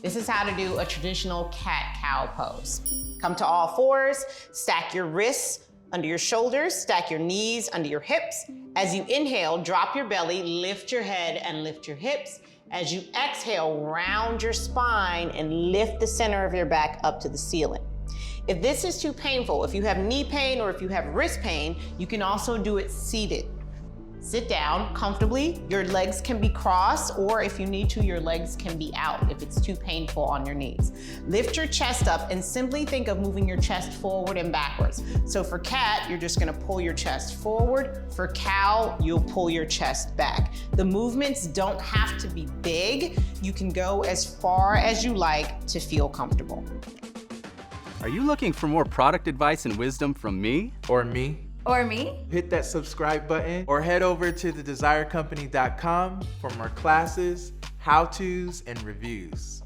This is how to do a traditional cat-cow pose. Come to all fours, stack your wrists under your shoulders, stack your knees under your hips. As you inhale, drop your belly, lift your head and lift your hips. As you exhale, round your spine and lift the center of your back up to the ceiling. If this is too painful, if you have knee pain or if you have wrist pain, you can also do it seated. Sit down comfortably. Your legs can be crossed, or if you need to, your legs can be out if it's too painful on your knees. Lift your chest up and simply think of moving your chest forward and backwards. So for cat, you're just gonna pull your chest forward. For cow, you'll pull your chest back. The movements don't have to be big. You can go as far as you like to feel comfortable. Are you looking for more product advice and wisdom from me? Or me? Or me? Hit that subscribe button or head over to thedesirecompany.com for more classes, how-tos, and reviews.